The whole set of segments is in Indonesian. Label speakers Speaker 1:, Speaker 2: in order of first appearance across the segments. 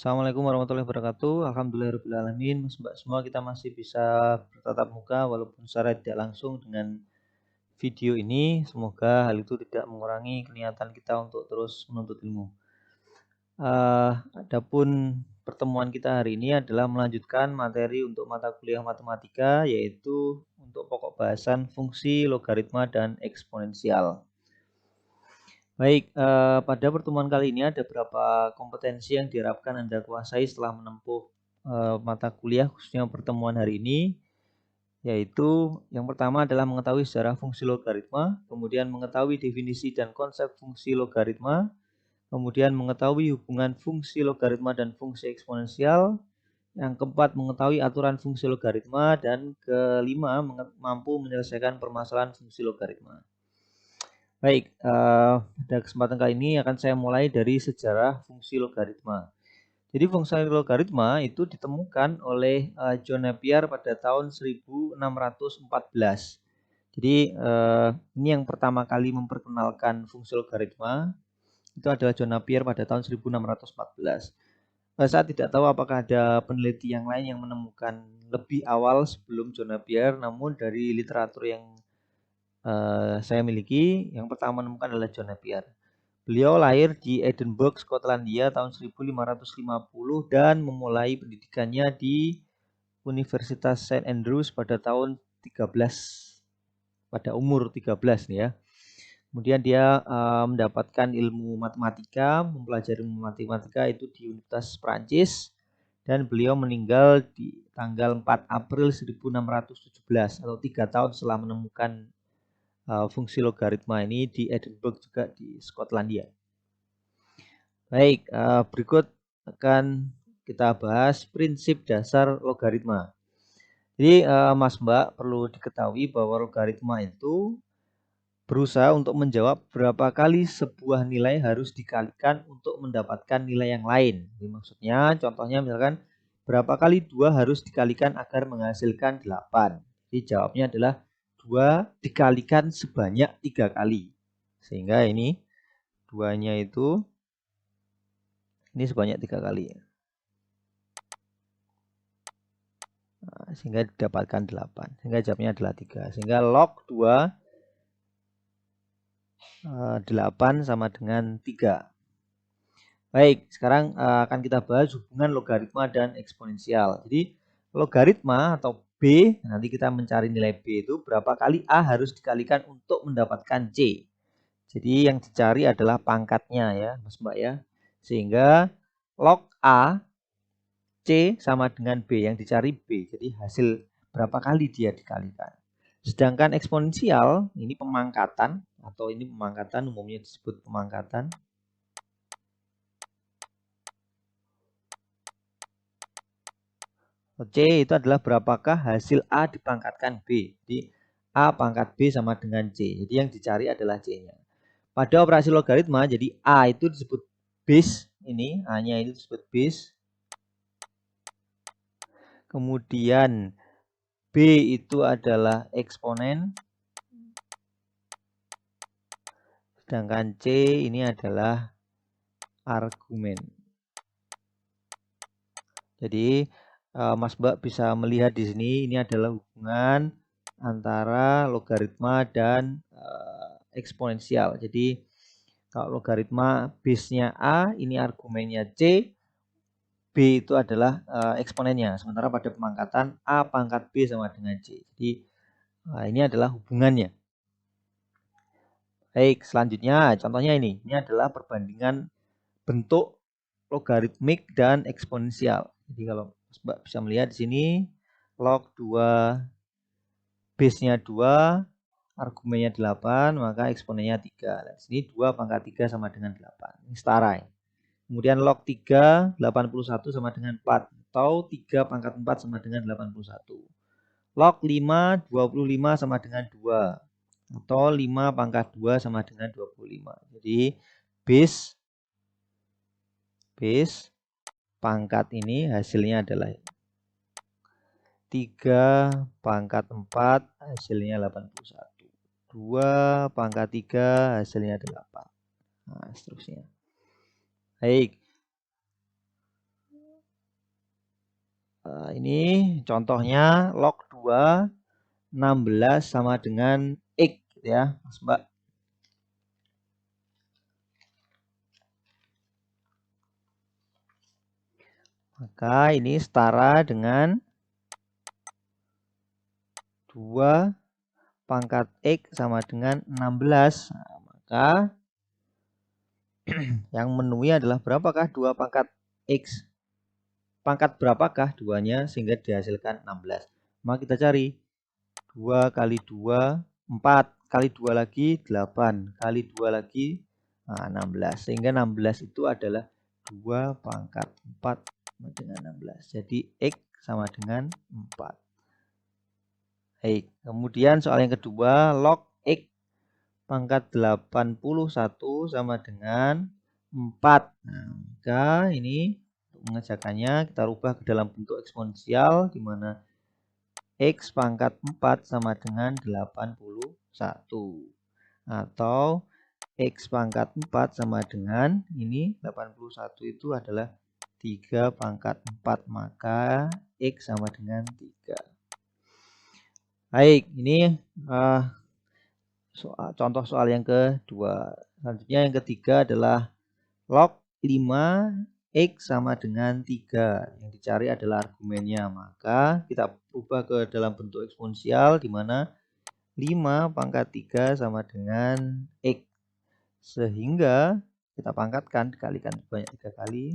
Speaker 1: Assalamualaikum warahmatullahi wabarakatuh. Alhamdulillahirabbil alamin. Mas Mbak semua kita masih bisa bertatap muka walaupun secara tidak langsung dengan video ini. Semoga hal itu tidak mengurangi niatan kita untuk terus menuntut ilmu. Adapun pertemuan kita hari ini adalah melanjutkan materi untuk mata kuliah matematika, yaitu untuk pokok bahasan fungsi, logaritma, dan eksponensial. Baik, pada pertemuan kali ini ada beberapa kompetensi yang diharapkan Anda kuasai setelah menempuh mata kuliah khususnya pertemuan hari ini, yaitu yang pertama adalah mengetahui sejarah fungsi logaritma, kemudian mengetahui definisi dan konsep fungsi logaritma, kemudian mengetahui hubungan fungsi logaritma dan fungsi eksponensial, yang keempat mengetahui aturan fungsi logaritma, dan kelima mampu menyelesaikan permasalahan fungsi logaritma. Baik, pada kesempatan kali ini akan saya mulai dari sejarah fungsi logaritma. Jadi fungsi logaritma itu ditemukan oleh John Napier pada tahun 1614. Jadi ini yang pertama kali memperkenalkan fungsi logaritma itu adalah John Napier pada tahun 1614. Saya tidak tahu apakah ada peneliti yang lain yang menemukan lebih awal sebelum John Napier, namun dari literatur yang saya miliki, yang pertama menemukan adalah John Napier. Beliau lahir di Edinburgh, Skotlandia tahun 1550 dan memulai pendidikannya di Universitas St Andrews pada tahun 13, pada umur 13 nih ya. Kemudian dia mendapatkan ilmu matematika, mempelajari ilmu matematika itu di Universitas Prancis, dan beliau meninggal di tanggal 4 April 1617 atau 3 tahun setelah menemukan fungsi logaritma ini di Edinburgh juga di Skotlandia. Baik, berikut akan kita bahas prinsip dasar logaritma. Jadi Mas Mbak perlu diketahui bahwa logaritma itu berusaha untuk menjawab berapa kali sebuah nilai harus dikalikan untuk mendapatkan nilai yang lain. Jadi maksudnya contohnya misalkan berapa kali 2 harus dikalikan agar menghasilkan 8. Jadi jawabnya adalah 2 dikalikan sebanyak 3 kali. Sehingga ini 2-nya itu ini sebanyak 3 kali. Nah, sehingga didapatkan 8. Sehingga jawabnya adalah 3. Sehingga log 2 8 sama dengan 3. Baik, sekarang akan kita bahas hubungan logaritma dan eksponensial. Jadi logaritma atau B, nanti kita mencari nilai B itu berapa kali A harus dikalikan untuk mendapatkan C. Jadi yang dicari adalah pangkatnya ya, Mas Mbak ya. Sehingga log A C sama dengan B, yang dicari B. Jadi hasil berapa kali dia dikalikan. Sedangkan eksponensial ini pemangkatan, atau ini pemangkatan umumnya disebut pemangkatan. C itu adalah berapakah hasil A dipangkatkan B. Jadi A pangkat B sama dengan C. Jadi yang dicari adalah C-nya. Pada operasi logaritma, jadi A itu disebut base, ini A-nya itu disebut base. Kemudian B itu adalah eksponen. Sedangkan C ini adalah argumen. Jadi Mas Mbak bisa melihat di sini ini adalah hubungan antara logaritma dan eksponensial. Jadi kalau logaritma base-nya A, ini argumennya C, B itu adalah eksponennya. Sementara pada pemangkatan A pangkat B sama dengan C. Jadi ini adalah hubungannya. Baik, selanjutnya contohnya ini. Ini adalah perbandingan bentuk logaritmik dan eksponensial. Jadi kalau Mbak bisa melihat di sini log 2 base-nya 2, argumennya 8, maka eksponennya 3. Nah, sini 2 pangkat 3 sama dengan 8. Ini setara ya. Kemudian log 3, 81 sama dengan 4. Atau 3 pangkat 4 sama dengan 81. Log 5, 25 sama dengan 2. Atau 5 pangkat 2 sama dengan 25. Jadi base pangkat ini hasilnya adalah 3 pangkat 4 hasilnya 81. 2 pangkat 3 hasilnya 8. Nah, seterusnya. Baik. Ini contohnya log 2 16 sama dengan X ya, Mas Mbak. Maka ini setara dengan 2 pangkat X sama dengan 16. Nah, maka yang memenuhi adalah berapakah 2 pangkat X? Pangkat berapakah duanya sehingga dihasilkan 16? Maka kita cari 2 kali 2, 4 kali 2 lagi 8 kali 2 lagi 16. Sehingga 16 itu adalah 2 pangkat 4 dengan 16. Jadi X sama dengan 4. Baik, kemudian soal yang kedua, log X pangkat 81 sama dengan 4. Nah, maka ini untuk mengerjakannya kita rubah ke dalam bentuk eksponensial di mana X pangkat 4 sama dengan 81. Atau X pangkat 4 sama dengan ini 81 itu adalah 3 pangkat 4. Maka X sama dengan 3. Baik, ini contoh soal yang kedua. Selanjutnya yang ketiga adalah log 5 X sama dengan 3. Yang dicari adalah argumennya. Maka kita ubah ke dalam bentuk eksponensial di mana 5 pangkat 3 sama dengan X. Sehingga kita pangkatkan, dikalikan sebanyak 3 kali.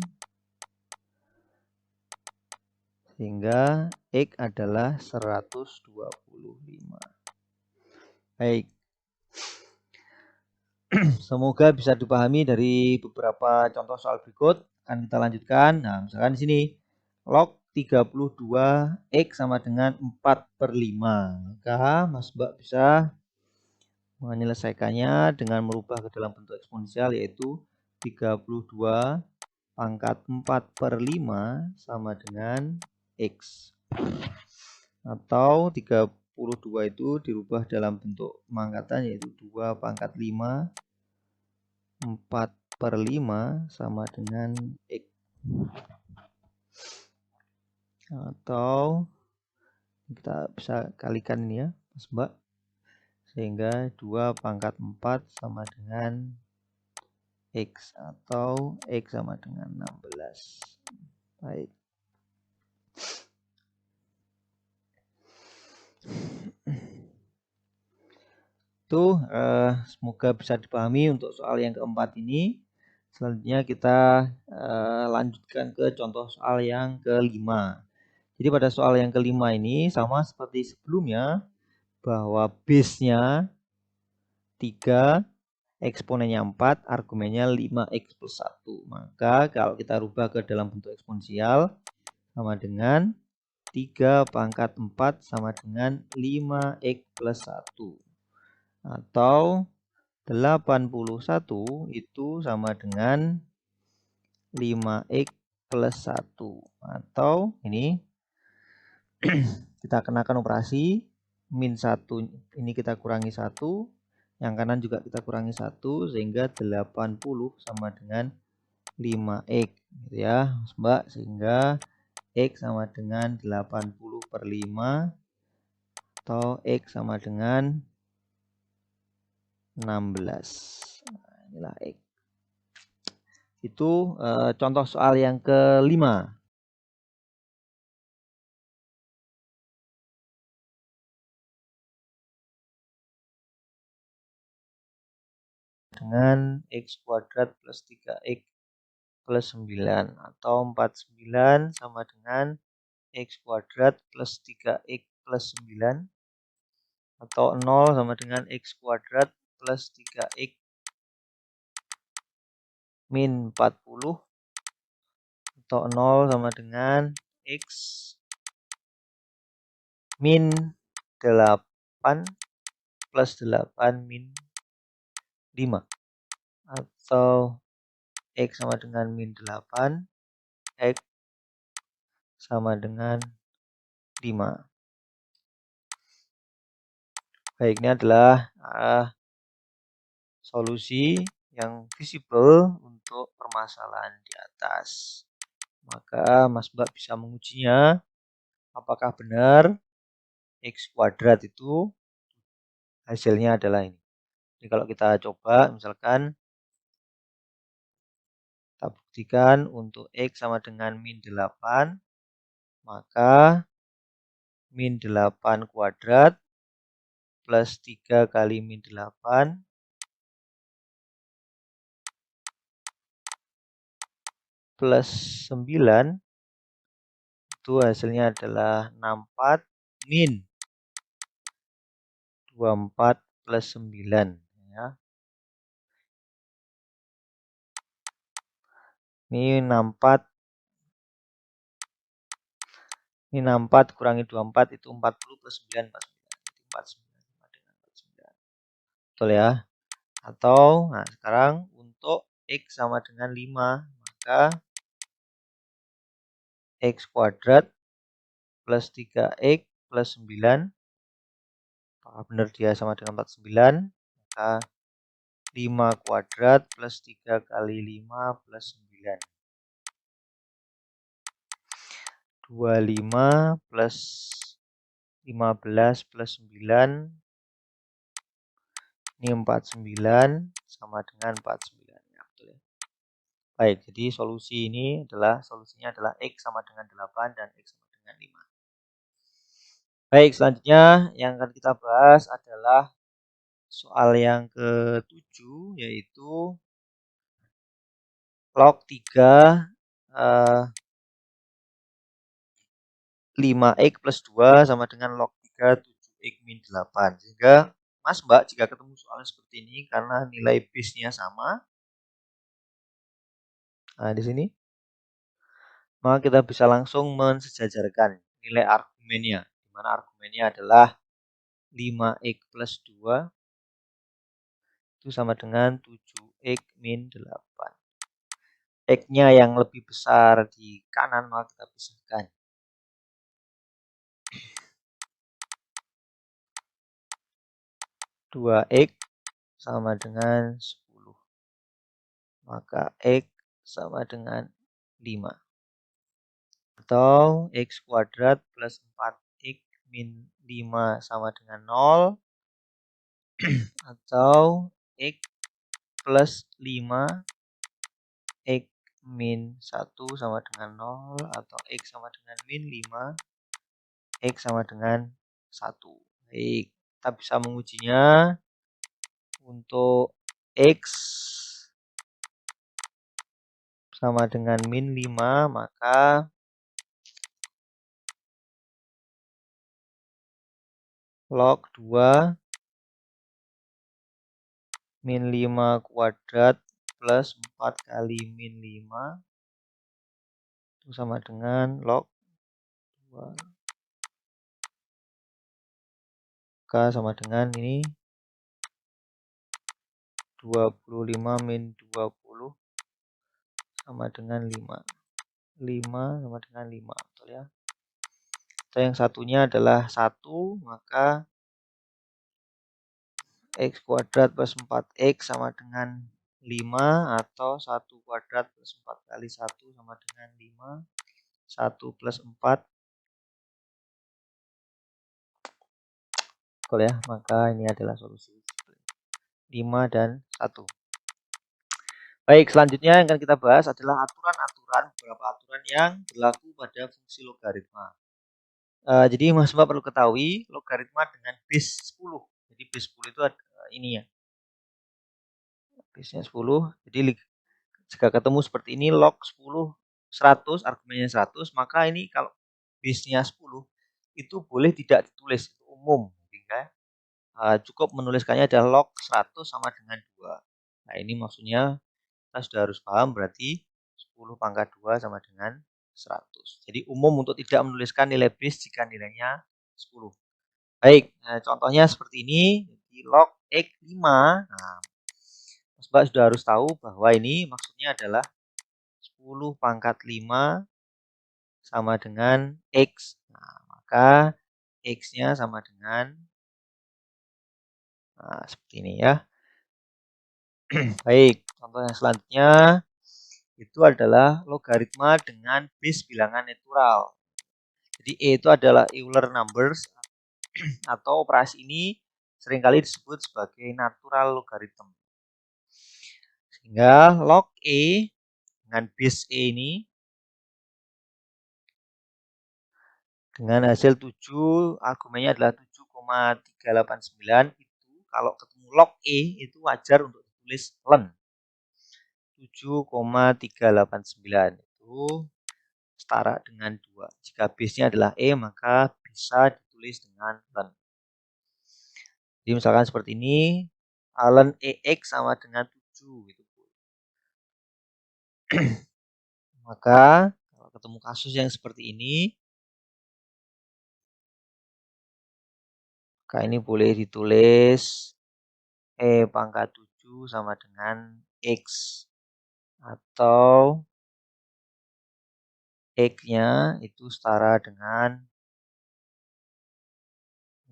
Speaker 1: Sehingga X adalah 125. Baik. Semoga bisa dipahami dari beberapa contoh soal berikut. Akan kita lanjutkan. Nah, misalkan di sini log 32 X sama dengan 4/5. Maka Mas Mbak bisa menyelesaikannya dengan merubah ke dalam bentuk eksponensial, yaitu 32 pangkat 4/5 sama dengan X. Atau 32 itu dirubah dalam bentuk pemangkatan, yaitu 2 pangkat 5 4/5 sama dengan X. Atau kita bisa kalikan ini ya, Mas Mbak. Sehingga 2 pangkat 4 sama dengan X. Atau X sama dengan 16. Baik. Itu semoga bisa dipahami untuk soal yang keempat ini. Selanjutnya kita lanjutkan ke contoh soal yang kelima. Jadi pada soal yang kelima ini sama seperti sebelumnya, bahwa base-nya 3, eksponennya 4, argumennya 5x plus 1. Maka kalau kita rubah ke dalam bentuk eksponensial sama dengan 3 pangkat 4 sama dengan 5x plus 1. Atau 81 itu sama dengan 5x plus 1. Atau ini kita kenakan operasi min 1 ini kita kurangi 1, yang kanan juga kita kurangi 1, sehingga 80 sama dengan 5x gitu ya Mbak. Sehingga X sama dengan 80/5 atau X sama dengan 16. Nah, inilah X. Itu contoh soal yang kelima. Dengan X kuadrat plus 3X plus 9. Atau 49 sama dengan X kuadrat plus 3X plus 9. Atau 0 sama dengan X kuadrat plus 3X min 40. Atau 0 sama dengan X min 8 plus 8 min 5. Atau X sama dengan min 8, X sama dengan 5. Baik, ini adalah solusi yang visible untuk permasalahan di atas. Maka Mas Mbak bisa mengujinya apakah benar X kuadrat itu hasilnya adalah ini. Jadi kalau kita coba, misalkan kita buktikan untuk X sama dengan min 8, maka min 8 kuadrat plus 3 kali min 8 plus 9 itu hasilnya adalah 64 min 24 plus 9 ya. Ini 64 kurangi 24 itu 40 plus 9 49. Jadi 49 dengan 49. Betul ya? Atau nah sekarang untuk X sama dengan 5, maka X kuadrat plus 3X plus 9, apakah benar dia sama dengan 49? Maka 5 kuadrat plus 3 kali 5 plus 9. 25 plus 15 plus 9. Ini 49 sama dengan 49. Ya, betul ya. Baik, jadi solusinya adalah X sama dengan 8 dan X sama dengan 5. Baik, selanjutnya yang akan kita bahas adalah soal yang ke-7, yaitu log 3 5x plus 2 sama dengan log 3 7x min 8. Sehingga Mas Mbak jika ketemu soal seperti ini karena nilai base-nya sama, nah di sini, maka kita bisa langsung mensejajarkan nilai argumennya, di mana argumennya adalah 5x plus 2 itu sama dengan 7x min 8. X-nya yang lebih besar di kanan, maka kita pisahkan. 2x sama dengan 10. Maka X sama dengan 5. Atau X kuadrat plus 4x min 5 sama dengan 0. Atau X plus 5 X min 1 sama dengan 0. Atau X sama dengan min 5 X sama dengan 1. Baik, kita bisa mengujinya. Untuk X sama dengan min 5, maka log 2 min 5 kuadrat plus 4 kali min 5 itu sama dengan log 2. Maka sama dengan ini 25 min 20 sama dengan 5. 5 sama dengan 5, betul ya. Atau yang satunya adalah 1, maka X kuadrat plus 4X sama dengan 5, atau 1 kuadrat plus 4 kali 1 sama dengan 5. 1 plus 4. Betul ya, maka ini adalah solusi 5 dan 1. Baik, selanjutnya yang akan kita bahas adalah beberapa aturan yang berlaku pada fungsi logaritma. Jadi Mas Mbak perlu ketahui logaritma dengan base 10. Jadi base 10 itu ini ya. Base-nya 10. Jadi jika ketemu seperti ini log 10 100, argumennya 100, maka ini kalau base-nya 10 itu boleh tidak ditulis, itu umum. Sehingga cukup menuliskannya adalah log 100 sama dengan 2. Nah, ini maksudnya kita sudah harus paham berarti 10 pangkat 2 sama dengan 100. Jadi umum untuk tidak menuliskan nilai base jika nilainya 10. Baik, nah contohnya seperti ini. Di log X5. Nah, Mas Mbak sudah harus tahu bahwa ini maksudnya adalah 10 pangkat 5 sama dengan X. Nah, maka X-nya sama dengan seperti ini ya. Baik, contoh yang selanjutnya itu adalah logaritma dengan base bilangan natural. Jadi E itu adalah Euler numbers atau operasi ini seringkali disebut sebagai natural logarithm. Sehingga log E dengan base E ini dengan hasil 7, argumennya adalah 7,389, itu kalau ketemu log E itu wajar untuk ditulis len. 7,389 itu setara dengan 2. Jika base-nya adalah E, maka bisa ditulis dengan len. Jadi misalkan seperti ini, len EX sama dengan 7 gitu. Maka kalau ketemu kasus yang seperti ini, maka ini boleh ditulis E pangkat 7 sama dengan X, atau X-nya itu setara dengan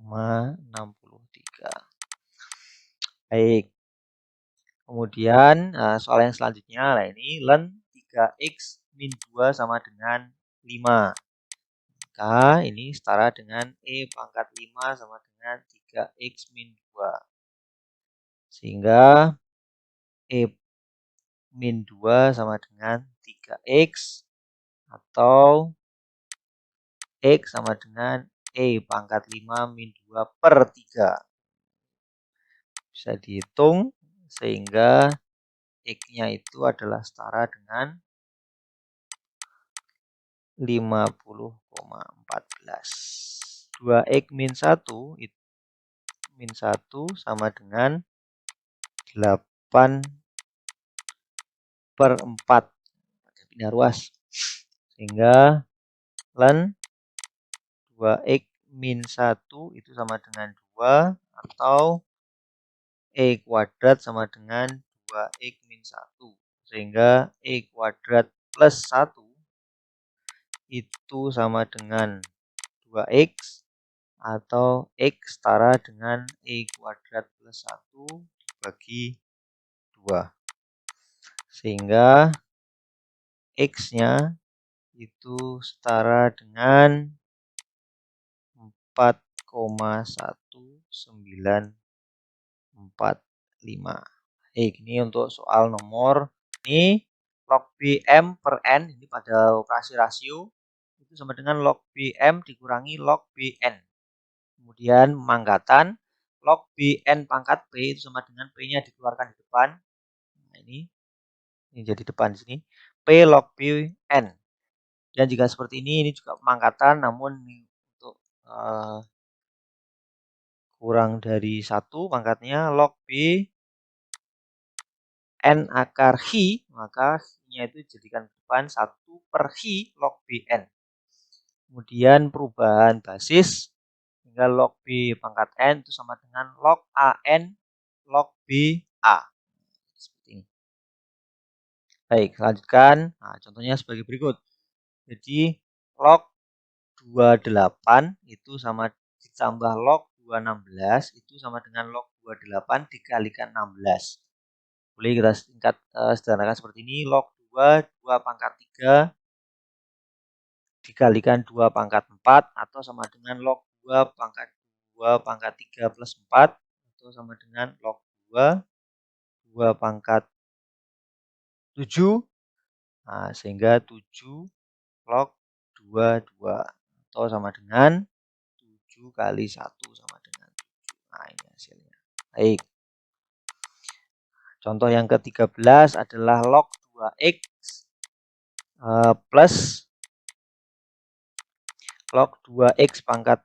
Speaker 1: 63. Baik. Kemudian soal yang selanjutnya, nah ini len 3x min 2 sama dengan 5. Maka ini setara dengan E pangkat 5 sama dengan 3x min 2. Sehingga E min 2 sama dengan 3x, atau X sama dengan E pangkat 5 min 2 per 3. Bisa dihitung sehingga X-nya itu adalah setara dengan 50,14. 2x min 1 min 1 sama dengan 8 per 4. Pindah ruas. Sehingga len 2x min 1 itu sama dengan 2, atau E kuadrat sama dengan 2x min 1. Sehingga E kuadrat plus 1 itu sama dengan 2x, atau X setara dengan E kuadrat plus 1 dibagi 2. Sehingga X-nya itu setara dengan 4,1945. Ini untuk soal nomor ini log BM per N, ini pada operasi rasio itu sama dengan log BM dikurangi log BN. Kemudian manggatan log BN pangkat P itu sama dengan P-nya dikeluarkan di depan. Nah, ini jadi depan di sini. P log BN. Dan jika seperti ini juga pemangkatan, namun untuk kurang dari 1 pangkatnya log B N akar Hi, maka Hi-nya itu jadikan depan 1 per Hi log BN. Kemudian perubahan basis hingga log B pangkat N itu sama dengan log AN log BA. Seperti ini. Baik, lanjutkan. Nah, contohnya sebagai berikut. Jadi log 28 itu sama ditambah log 216 itu sama dengan log 28 dikalikan 16. Boleh kita sederhanakan seperti ini. Log 2 pangkat 3 dikalikan 2 pangkat 4 atau sama dengan log 2 pangkat 3 plus 4 atau sama dengan log 2 pangkat 7. Nah, sehingga 7 log 2 atau sama dengan 7 kali 1 sama dengan 7. Nah, ini hasilnya. Baik. Contoh yang ke-13 adalah log 2x plus log 2x pangkat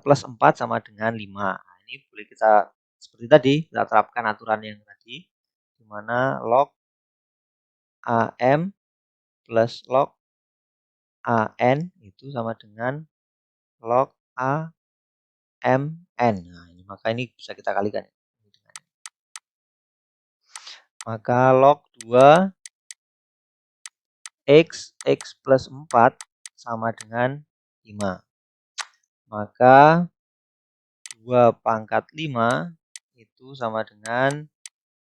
Speaker 1: plus 4 sama dengan 5. Nah, ini boleh kita seperti tadi, kita terapkan aturan yang tadi, di mana log AM plus log AN itu sama dengan log AMN. Nah, ini, maka ini bisa kita kalikan. Maka log 2 X plus 4 sama dengan 5. Maka 2 pangkat 5 itu sama dengan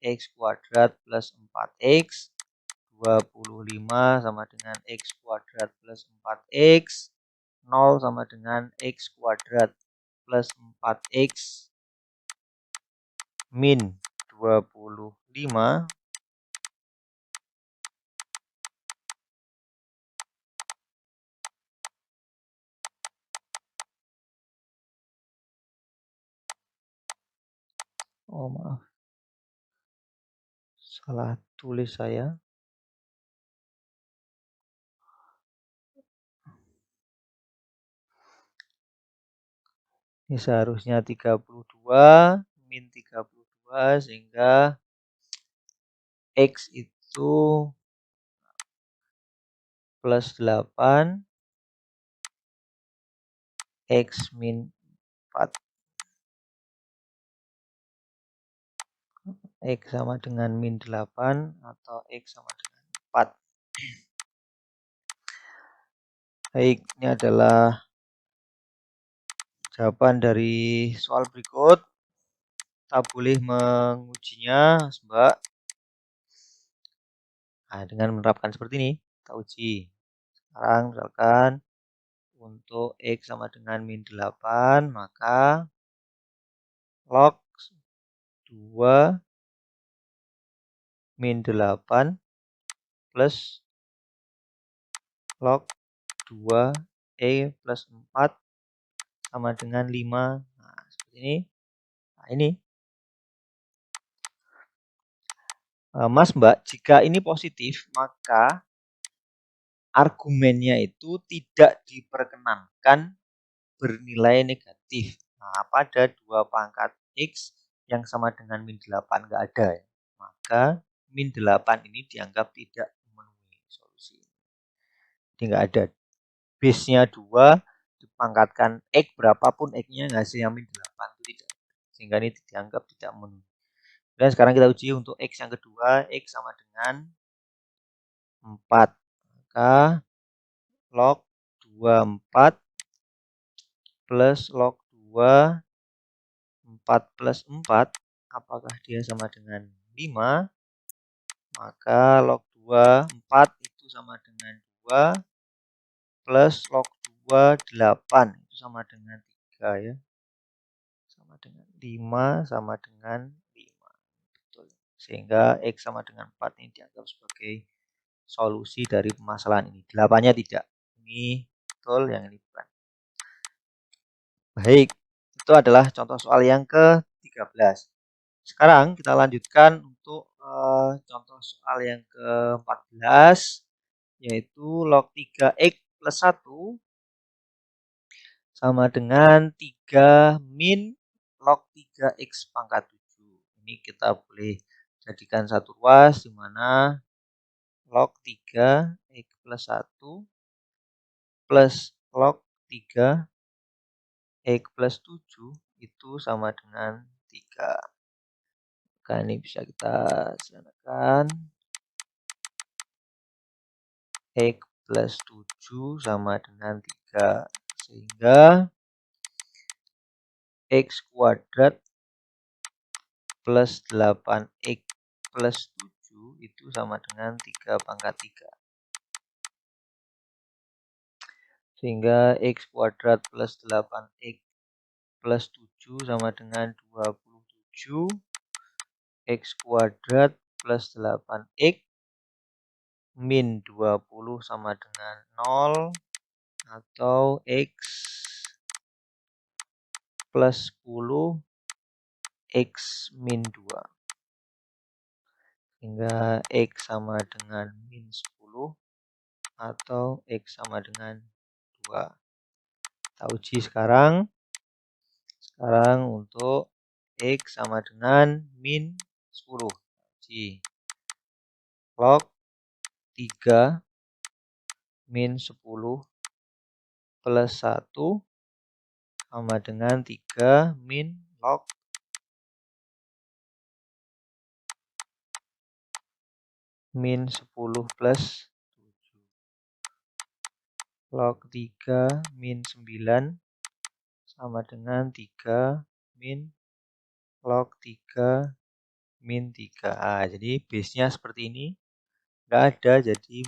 Speaker 1: X kuadrat plus 4X. 25 sama dengan X kuadrat plus 4X. 0 sama dengan X kuadrat plus 4X min 25 oh maaf, salah tulis saya. Ini seharusnya 32 min 32 sehingga X itu plus 8 X min 4 X sama dengan min 8 atau X sama dengan 4. Baik, ini adalah jawaban dari soal berikut. Kita boleh mengujinya, Mbak. Nah, dengan menerapkan seperti ini, kita uji. Sekarang misalkan untuk X sama dengan min 8, maka log 2 min 8 plus log 2 plus 4 sama dengan 5. Nah, seperti ini. Nah, ini. Mas, Mbak, jika ini positif, maka argumennya itu tidak diperkenankan bernilai negatif. Nah, pada 2 pangkat X yang sama dengan min 8 nggak ada ya. Maka min 8 ini dianggap tidak memenuhi solusi. Jadi nggak ada. Base-nya 2 dipangkatkan X berapapun X-nya hasilnya min 8 itu tidak. Sehingga ini dianggap tidak memenuhi. Dan sekarang kita uji untuk X yang kedua, X sama dengan 4. Maka log 24 plus log 2 4 plus 4, apakah dia sama dengan 5? Maka log 2 4 itu sama dengan 2 plus log 2 8 itu sama dengan 3 ya. Sama dengan 5 sama dengan 5. Betul. Sehingga X sama dengan 4 ini dianggap sebagai solusi dari permasalahan ini. 8-nya tidak. Ini betul, yang ini bukan. Baik, itu adalah contoh soal yang ke-13. Sekarang kita lanjutkan untuk contoh soal yang ke-14, yaitu log 3X plus 1 sama dengan 3 min log 3X pangkat 7. Ini kita boleh jadikan satu ruas di mana log 3X plus 1 plus log 3X plus 7 itu sama dengan 3. Maka ini bisa kita sederhanakan. X plus 7 sama dengan 3. Sehingga X kuadrat plus 8X plus 7 itu sama dengan 3 pangkat 3. Sehingga X kuadrat plus 8X plus 7 sama dengan 27. X kuadrat plus 8X min 20 sama dengan 0. Atau X plus 10 X min 2. Sehingga X sama dengan min 10 atau X sama dengan 2. Kita uji sekarang. Sekarang untuk X sama dengan min 10. Uji. Log 3 min 10 plus 1 sama dengan 3 min log min 10 plus 7. Log 3 min 9 sama dengan 3 min log 3 min 3. Jadi base-nya seperti ini. Nggak ada, jadi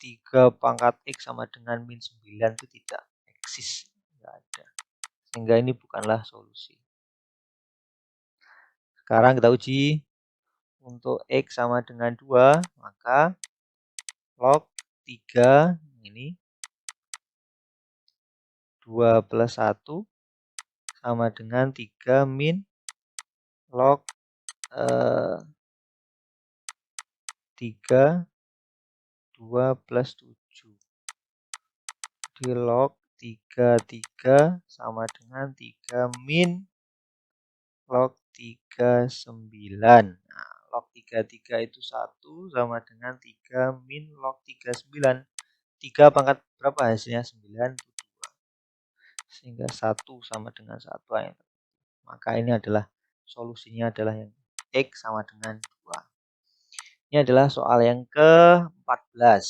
Speaker 1: 3 pangkat X sama dengan min 9 itu tidak. eksis, nggak ada. Sehingga ini bukanlah solusi. Sekarang kita uji untuk X sama dengan 2, maka log 3 ini 2 plus 1 sama dengan 3 min log 3 2 plus 7. Di log 3 sama dengan 3 min log 3 9. Nah, log 3 itu 1 sama dengan 3 min log 3 9. 3 pangkat berapa hasilnya? 9 itu 2. Sehingga 1 sama dengan 1. Maka ini adalah solusinya adalah yang X sama dengan 2. Ini adalah soal yang ke-14.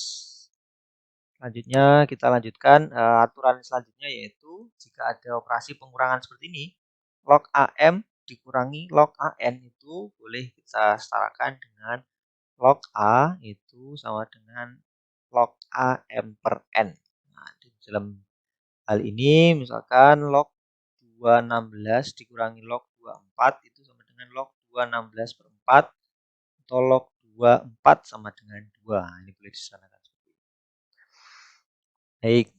Speaker 1: Selanjutnya kita lanjutkan aturan selanjutnya, yaitu jika ada operasi pengurangan seperti ini, log AM dikurangi log AN itu boleh kita setarakan dengan log A itu sama dengan log AM per N. Nah, di dalam hal ini misalkan log 216 dikurangi log 24 itu sama dengan log 216 per 4 atau log 24 sama dengan 2. Ini boleh disanakan. Baik.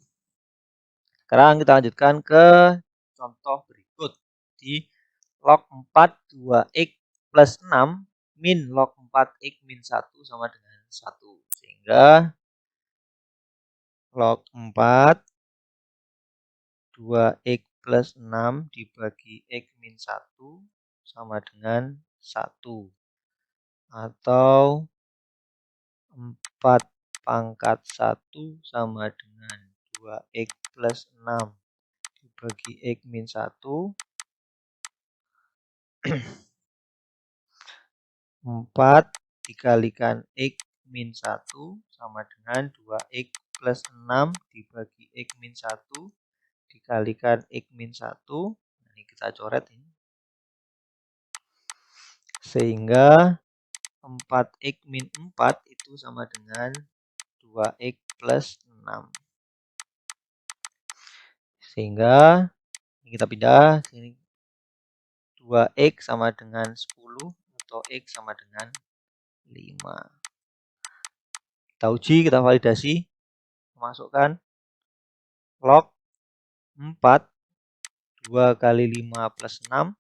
Speaker 1: Sekarang kita lanjutkan ke contoh berikut. Di log 4 2x plus 6 min log 4x min 1 sama dengan 1. Sehingga log 4 2x plus 6 dibagi x min 1 sama dengan 1. Atau 4 pangkat 1 sama dengan 2x plus 6 dibagi x min 1. 4 dikalikan X min 1 sama dengan 2X plus 6 dibagi X min 1 dikalikan X min 1. Ini kita coret ini. Sehingga 4X min 4 itu sama dengan 2X plus 6. Sehingga ini kita pindah sini, 2X sama dengan 10 atau X sama dengan 5. Kita uji, kita validasi. Masukkan log 4 2 kali 5 plus 6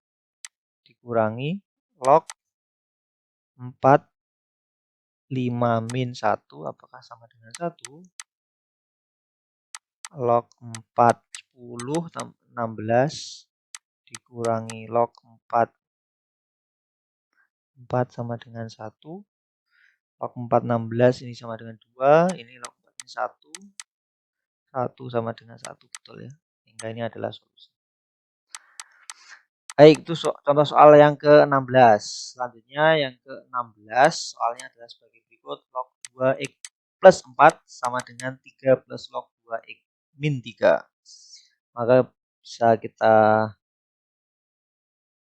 Speaker 1: dikurangi log 4 5 min 1 apakah sama dengan 1? Log 4 10 16 dikurangi log 4 sama dengan 1. Log 4 16 ini sama dengan 2, ini log 4 ini 1. 1 sama dengan 1, betul ya. Sehingga ini adalah solusi. Baik, itu contoh soal yang ke-16. Selanjutnya yang ke-16 soalnya adalah sebagai berikut. Log 2x plus 4 sama dengan 3 plus log 2x min 3. Maka bisa kita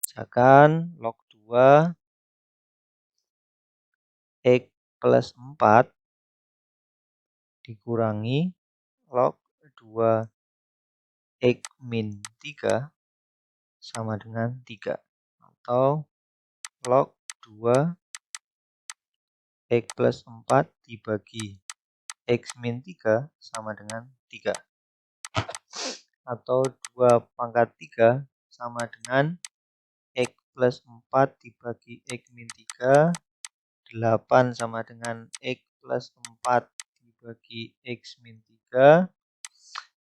Speaker 1: bacakan log 2 x plus 4 dikurangi log 2 x min 3 sama dengan 3. Atau log 2 x plus 4 dibagi x min 3 sama dengan 3. Atau 2 pangkat 3 sama dengan x plus 4 dibagi x min 3. 8 sama dengan x plus 4 dibagi x min 3.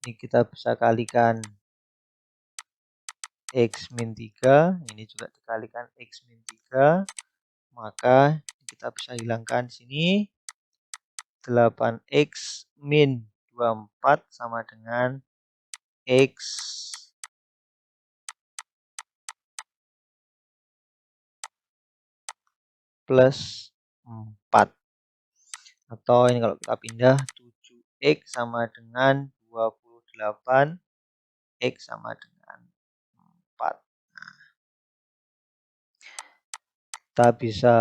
Speaker 1: Ini kita bisa kalikan X min 3, ini juga dikalikan X min 3, maka kita bisa hilangkan sini 8X min 24 sama dengan X plus 4. Atau ini kalau kita pindah 7X sama dengan 28, X sama dengan 4. Kita bisa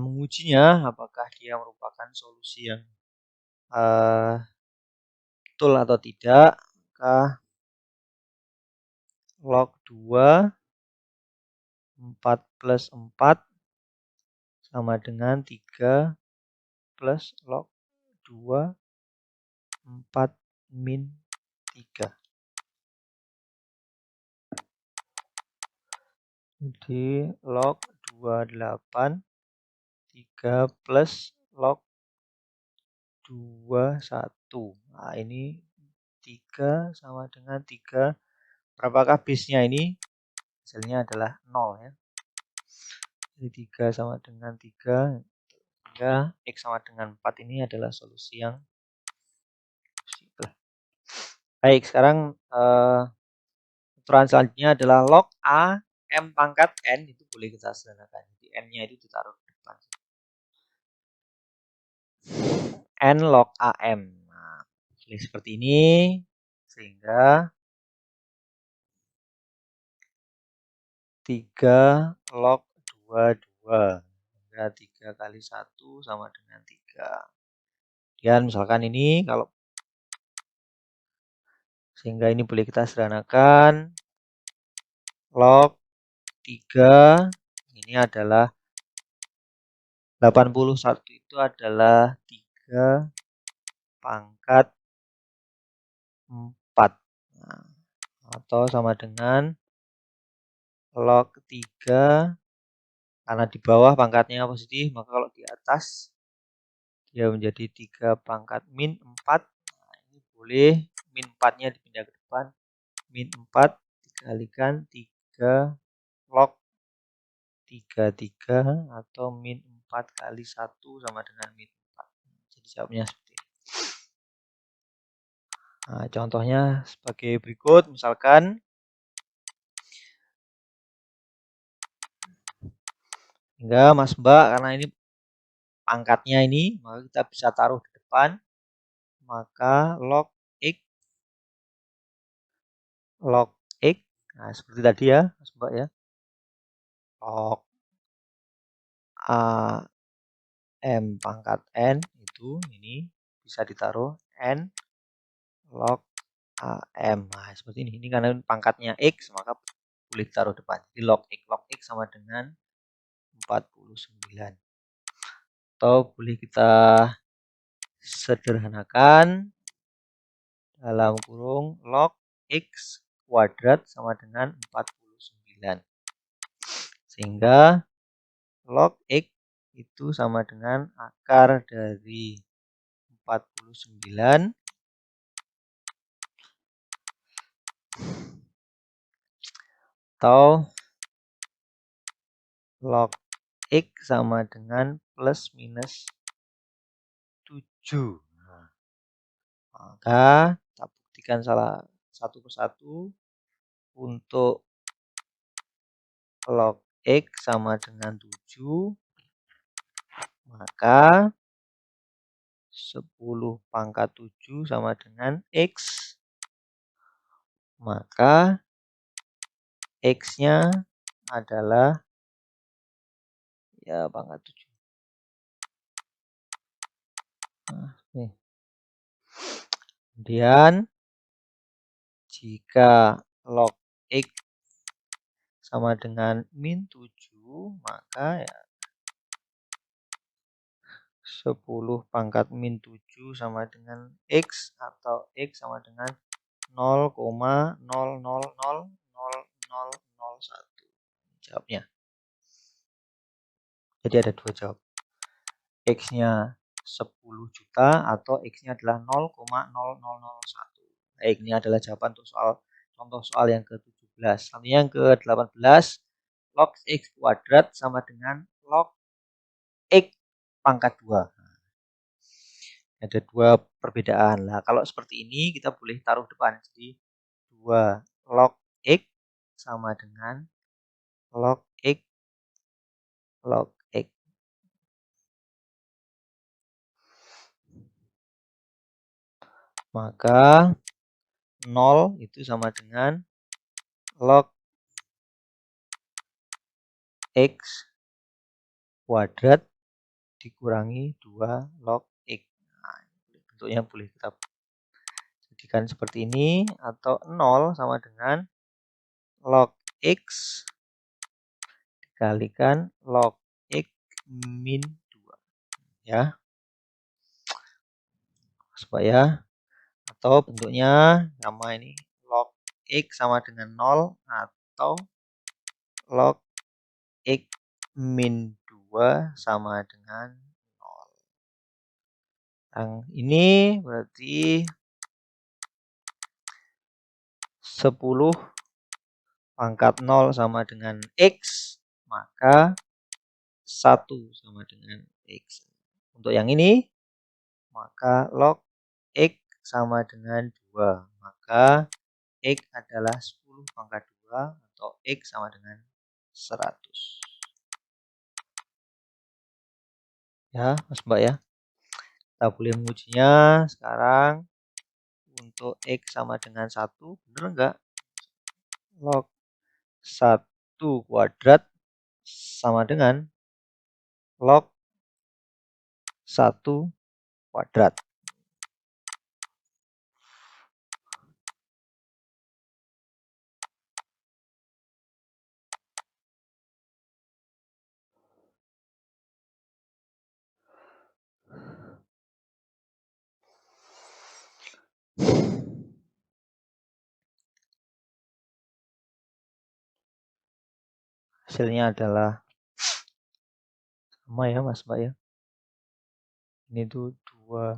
Speaker 1: mengujinya apakah dia merupakan solusi yang betul atau tidak. Maka log 2 4 plus 4 sama dengan 3 plus log 2 4 min 3. Jadi log 28 3 plus log 21. Nah, ini 3 sama dengan 3. Berapakah base-nya ini? Hasilnya adalah 0 ya. Jadi 3 sama dengan 3. Sehingga X sama dengan 4 ini adalah solusi yang simpel. Baik, sekarang aturan selanjutnya adalah log A M pangkat N. Itu boleh kita sederhanakan. Jadi N-nya itu ditaruh di depan. N log AM. Nah, seperti ini. Sehingga 3 log 22. Sehingga 3 kali 1 sama dengan 3. Dan misalkan ini kalau sehingga ini boleh kita sederhanakan. Log 3 ini adalah 81 itu adalah 3 pangkat 4. Nah, atau sama dengan log 3 karena di bawah pangkatnya positif, maka kalau di atas dia menjadi 3 pangkat min 4. Nah, ini boleh min 4-nya dipindah ke depan. Min 4 dikalikan 3 log 33 atau min 4 kali 1 sama dengan min 4. Jadi jawabnya seperti ini. Nah, contohnya sebagai berikut, misalkan hingga Mas Mbak, karena ini pangkatnya ini, maka kita bisa taruh di depan, maka log X, nah seperti tadi ya Mas Mbak ya, log A M pangkat N itu ini bisa ditaruh N log AM. Nah, seperti ini. Ini karena pangkatnya X, maka boleh ditaruh depan. Jadi log X sama dengan 49. Atau boleh kita sederhanakan dalam kurung log X kuadrat sama dengan 49. Sehingga log X itu sama dengan akar dari 49 atau log X sama dengan plus minus 7. Nah, maka kita buktikan salah satu persatu. Untuk log X sama dengan 7, maka 10 pangkat 7 sama dengan X. Maka X-nya adalah ya pangkat 7. Nah, nih. Kemudian jika log X sama dengan min 7, maka ya 10 pangkat min 7 sama dengan X atau X sama dengan 0,00000001. Jawabnya. Jadi ada dua jawab. X-nya 10 juta atau X-nya adalah 0,0001. Baik, ini adalah jawaban untuk contoh soal yang ke-17. Selanjutnya yang ke-18, log X kuadrat sama dengan log X pangkat 2. Ada dua perbedaan. Nah, kalau seperti ini kita boleh taruh depan. Jadi 2 log X sama dengan log X log X. Maka 0 itu sama dengan log X kuadrat dikurangi 2 log X. Nah, bentuknya boleh kita jadikan seperti ini, atau 0 sama dengan log X dikalikan log X min 2. Ya. Supaya atau bentuknya sama ini log X sama dengan 0 atau log X min 2 sama dengan 0. Yang ini berarti 10 pangkat 0 sama dengan X, maka 1 sama dengan X. Untuk yang ini, maka log X sama dengan 2. Maka X adalah 10 pangkat 2 atau X sama dengan 100. Ya, Mas Mbak ya. Kita boleh mengujinya sekarang. Untuk X sama dengan 1, benar enggak? Log 1 kuadrat sama dengan log 1 kuadrat. Hasilnya adalah sama ya Mas Mbak ya. Ini tuh 2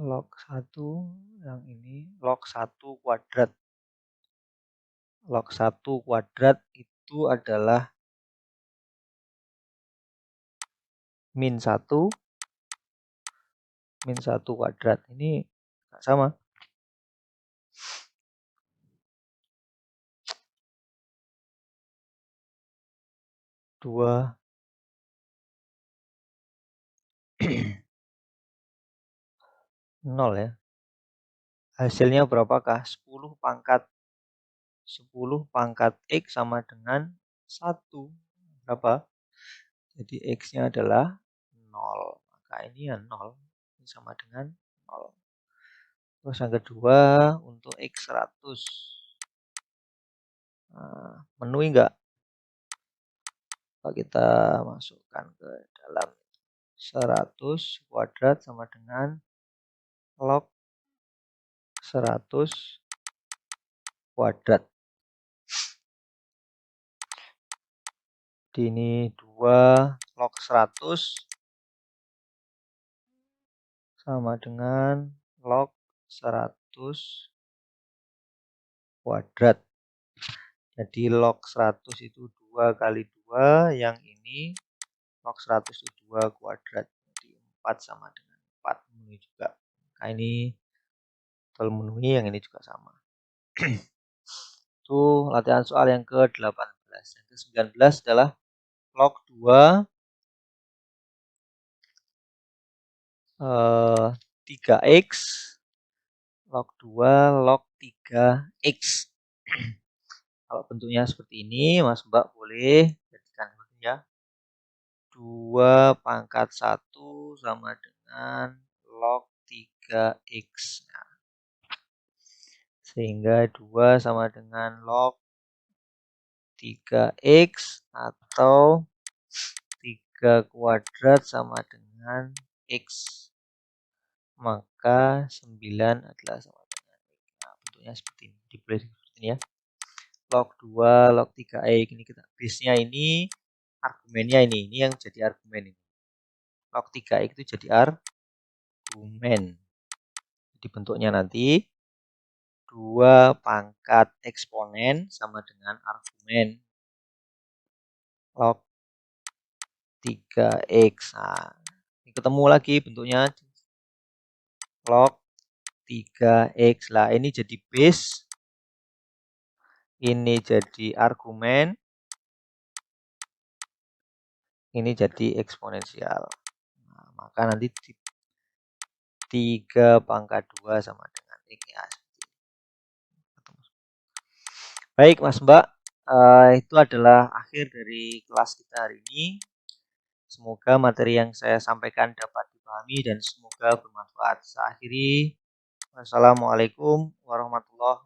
Speaker 1: log 1, yang ini log 1 kuadrat. Log 1 kuadrat itu adalah min 1 kuadrat. Ini nggak sama. 2 0 ya. Hasilnya berapakah? 10 pangkat X sama dengan 1. Berapa? Jadi X-nya adalah 0. Maka ini ya 0. Ini sama dengan 0. Terus yang kedua untuk X 100. Nah, menuhi enggak? Kalau kita masukkan ke dalam 100 kuadrat sama dengan log 100 kuadrat. Ini 2 log 100 sama dengan log 100 kuadrat. Jadi log 100 itu 2 kali 2, yang ini log 100 itu 2 kuadrat. Jadi 4 sama dengan 4, memenuhi juga. Nah ini betul memenuhi, yang ini juga sama. Itu latihan soal yang ke-18. Yang ke-19 adalah log 2 3x log 2 log 3x. Kalau bentuknya seperti ini, Mas Mbak boleh jadikan seperti ya. 2 pangkat 1 sama dengan log 3x. Nah, sehingga 2 sama dengan log 3x atau 3 kuadrat sama dengan x. Maka 9 adalah sama dengan x. Nah, bentuknya seperti ini. Dipilih seperti ini ya. Log 2, log 3x. Ini kita base-nya ini, argumennya ini yang jadi argumen ini. Log 3x itu jadi argumen. Jadi bentuknya nanti 2 pangkat eksponen sama dengan argumen log 3x. Nah, ini ketemu lagi bentuknya log 3x. Lah ini jadi base, ini jadi argumen, ini jadi eksponensial. Nah, maka nanti 3 pangkat 2 sama dengan x ya. Baik Mas Mbak, itu adalah akhir dari kelas kita hari ini. Semoga materi yang saya sampaikan dapat dipahami dan semoga bermanfaat. Saya akhiri. Wassalamualaikum warahmatullahi wabarakatuh.